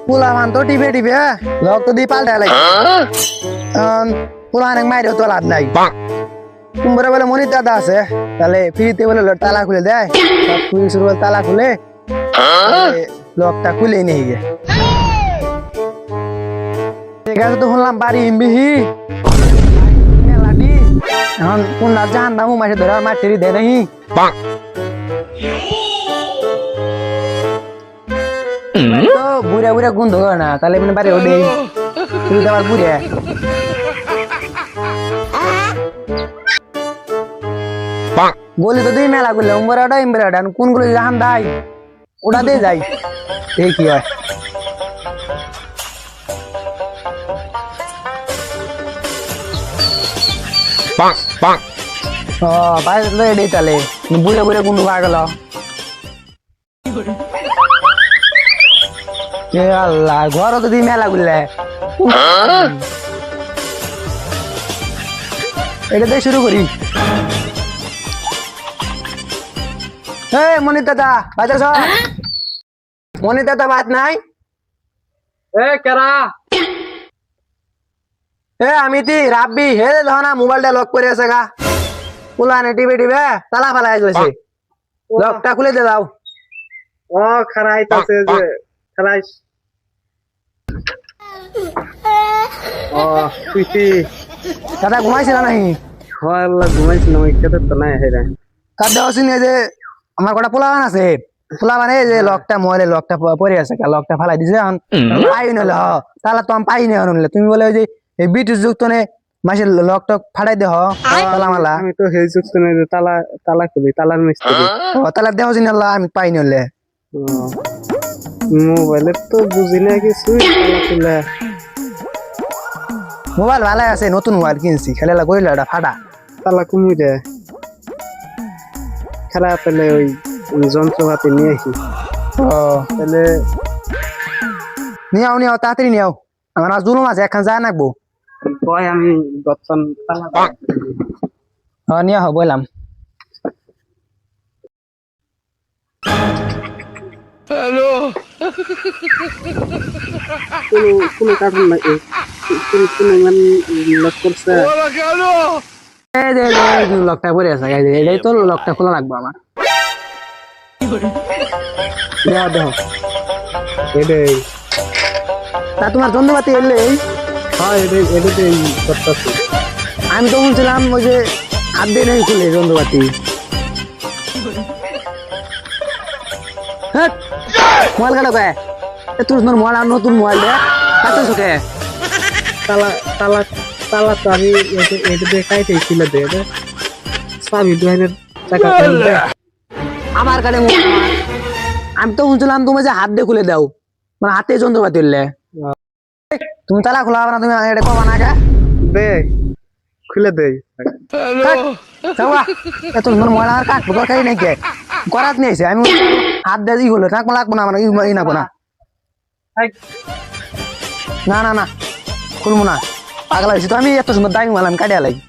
পোলা মান তো টিপে টিপে লক তো দিয়ে পাল্টা লাগে পোলা অনেক মাইরেও তো লাভ নাই কুম্ভরে বলে মনির দাদা আছে তাহলে ফ্রিতে বলে তালা খুলে দেয় পুলিশ বলে তালা খুলে লকটা খুলে নিয়ে গে ঠিক আছে তো শুনলাম বাড়ি ইমবিহি মেলাটি এখন কোন রাত জাহান নামু মাসে ধরে আর মাঠেরি দেয় নাহি তো বুড়া বুড়া গুন্ধ করে না তাহলে মানে বাড়ি ওডে তুই তো আবার বুড়া গলি তো দুই মেলা গুলো উম্বরাটা ইম্বরাটা কোনগুলো জাহান দাই ওটা দিয়ে যাই এই কি হয় বাইরে তো এটাই তাহলে বুড়ে বুড়ে গুন্ডু পা গেল আল্লাহ ঘর তো দিই মেলা গুললে এটা দিয়ে শুরু করি মনির দাদা বাজার মনির দাদা বাদ নাই কেরা আমি তি রাব্বি হে ধনা মোবাইলটা লক করে আছে গা পুলানে টিভি টিভি তালা ফালাই গেছে লকটা খুলে দে দাও ও খারাইতাছে যে খারাইস ও তুই দাদা ঘুমাইছিল নাকি হয় আল্লাহ ঘুমাইছিল ওই খেতে তো নাই হেরা কার দেওয়া শুনে যে আমার কটা পোলাবান আছে পোলাবান এই যে লকটা মোবাইলে লকটা পরে আছে লকটা ফালাই দিছে এখন পাই নলে তালা তো আমি পাই নি আনলে তুমি বলে ওই যে এই ব্রিটিশ যুক্ত নে মাসের লক টক ফাটাই দেহ তালা মালা আমি তো হে যুক্ত নাই তালা তালা খুলি তালার মিস্ত্রি তালা দেহ জিন আল্লাহ আমি পাই নলে মোবাইলে তো বুঝি না কিছু তালা খুলে মোবাইল ভালো আছে নতুন মোবাইল কিনছি খেলে কইল এটা ফাটা তালা কুমি রে খেলা পেলে ওই যন্ত্রপাতি নিয়ে আসি তাহলে নিয়াও নিয়াও তাড়াতাড়ি নিয়াও আমার আজ জুলুম আছে এখন যায় নাকবো কয় আমি গতন তালা নিয়া হো বললাম হ্যালো কোনো কারণ নাই কোনো মানে লক করছে লকটা পরে আছে এটাই তো লকটা খোলা লাগবে আমার দেহ দেহ এটাই তা তোমার যন্ত্রপাতি এলে হ্যাঁ এটাই করতেছি আমি তো শুনছিলাম ওই যে হাত দিয়ে নেই খুলে যন্ত্রপাতি মোবাইল গেল কে তুই মোবাইল আর নতুন মোবাইল দে কাছে চোখে তালা তালা তালা তো আমি এটা দিয়ে কাইতে ছিল দে সাবি দুহানের টাকা দে আমার কাছে আমি তো শুনছিলাম তুমি যে হাত দিয়ে খুলে দাও মানে হাতে যন্ত্রপাতি উঠলে তুমি তালা খোলা হবে না তুমি এটা কবা না কে দে খুলে দে মোবাইল আমার কাটবো দরকারই নাই কে করাত নিয়েছে আমি হাত দিয়ে হলো থাকবো লাগবো না আমার ই নাবো না না না না খুলবো না পাগলা হয়েছি তো আমি এত সুন্দর দামি মালাম কাটিয়া লাগি